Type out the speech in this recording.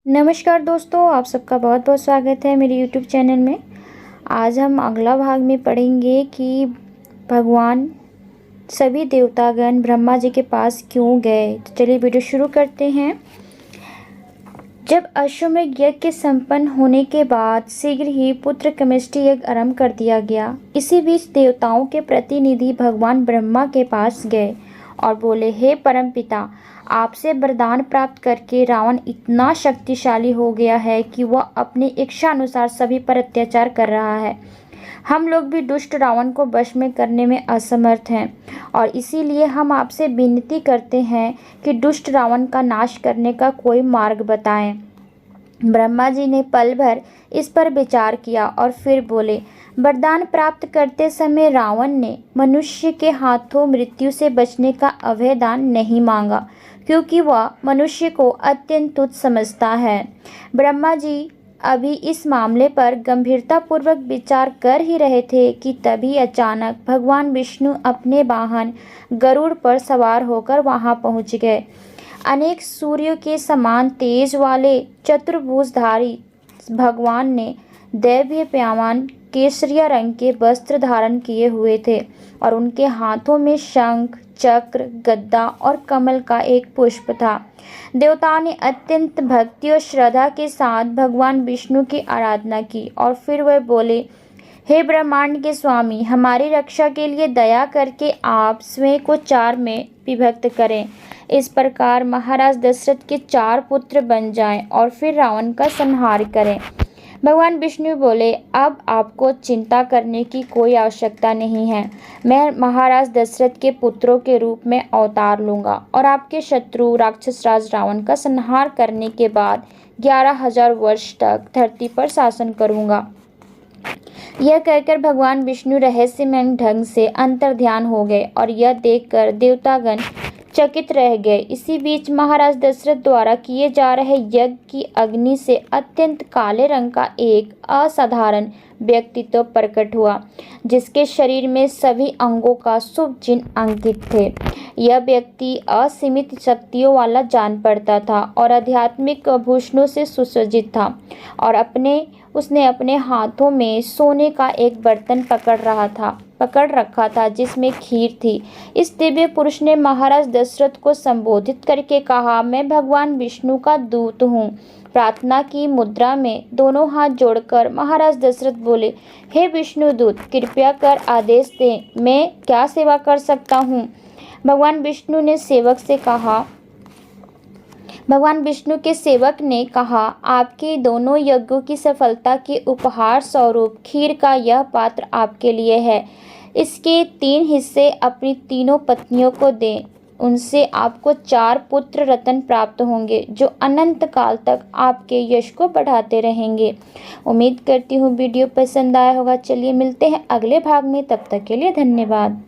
नमस्कार दोस्तों, आप सबका बहुत बहुत स्वागत है मेरे यूट्यूब चैनल में। आज हम अगला भाग में पढ़ेंगे कि भगवान सभी देवतागण ब्रह्मा जी के पास क्यों गए। तो चलिए वीडियो शुरू करते हैं। जब अश्वमेध यज्ञ के संपन्न होने के बाद शीघ्र ही पुत्र कमेष्टि यज्ञ आरंभ कर दिया गया। इसी बीच देवताओं के प्रतिनिधि भगवान ब्रह्मा के पास गए और बोले, हे परमपिता, आपसे वरदान प्राप्त करके रावण इतना शक्तिशाली हो गया है कि वह अपनी इच्छा अनुसार सभी पर अत्याचार कर रहा है। हम लोग भी दुष्ट रावण को वश में करने में असमर्थ हैं और इसीलिए हम आपसे विनती करते हैं कि दुष्ट रावण का नाश करने का कोई मार्ग बताएं। ब्रह्मा जी ने पल भर इस पर विचार किया और फिर बोले, वरदान प्राप्त करते समय रावण ने मनुष्य के हाथों मृत्यु से बचने का अभय दान नहीं मांगा, क्योंकि वह मनुष्य को अत्यंत तुच्छ समझता है। ब्रह्मा जी अभी इस मामले पर गंभीरतापूर्वक विचार कर ही रहे थे कि तभी अचानक भगवान विष्णु अपने वाहन गरुड़ पर सवार होकर वहां पहुंच गए। अनेक सूर्यों के समान तेज वाले चतुर्भुजधारी भगवान ने दैवीप्यमान केसरिया रंग के वस्त्र धारण किए हुए थे और उनके हाथों में शंख, चक्र, गदा और कमल का एक पुष्प था। देवताओं ने अत्यंत भक्ति और श्रद्धा के साथ भगवान विष्णु की आराधना की और फिर वह बोले, हे ब्रह्मांड के स्वामी, हमारी रक्षा के लिए दया करके आप स्वयं को 4 में विभक्त करें। इस प्रकार महाराज दशरथ के 4 पुत्र बन जाएं और फिर रावण का संहार करें। भगवान विष्णु बोले, अब आपको चिंता करने की कोई आवश्यकता नहीं है। मैं महाराज दशरथ के पुत्रों के रूप में अवतार लूँगा और आपके शत्रु राक्षस राज रावण का संहार करने के बाद 11,000 वर्ष तक धरती पर शासन करूँगा। यह कहकर भगवान विष्णु रहस्यमय ढंग से अंतर्ध्यान हो गए और यह देखकर देवतागण चकित रह गए। इसी बीच महाराज दशरथ द्वारा किए जा रहे यज्ञ की अग्नि से अत्यंत काले रंग का एक असाधारण व्यक्तित्व प्रकट हुआ, जिसके शरीर में सभी अंगों का शुभ चिन्ह अंकित थे। यह व्यक्ति असीमित शक्तियों वाला जान पड़ता था और आध्यात्मिक आभूषणों से सुसज्जित था और उसने अपने हाथों में सोने का एक बर्तन पकड़ रखा था जिसमें खीर थी। इस दिव्य पुरुष ने महाराज दशरथ को संबोधित करके कहा, मैं भगवान विष्णु का दूत हूँ। प्रार्थना की मुद्रा में दोनों हाथ जोड़कर महाराज दशरथ बोले, हे विष्णु दूत, कृपया कर आदेश दें, मैं क्या सेवा कर सकता हूँ। भगवान विष्णु के सेवक ने कहा, आपके दोनों यज्ञों की सफलता के उपहार स्वरूप खीर का यह पात्र आपके लिए है। इसके 3 हिस्से अपनी तीनों पत्नियों को दें। उनसे आपको 4 पुत्र रत्न प्राप्त होंगे जो अनंत काल तक आपके यश को बढ़ाते रहेंगे। उम्मीद करती हूँ वीडियो पसंद आया होगा। चलिए मिलते हैं अगले भाग में, तब तक के लिए धन्यवाद।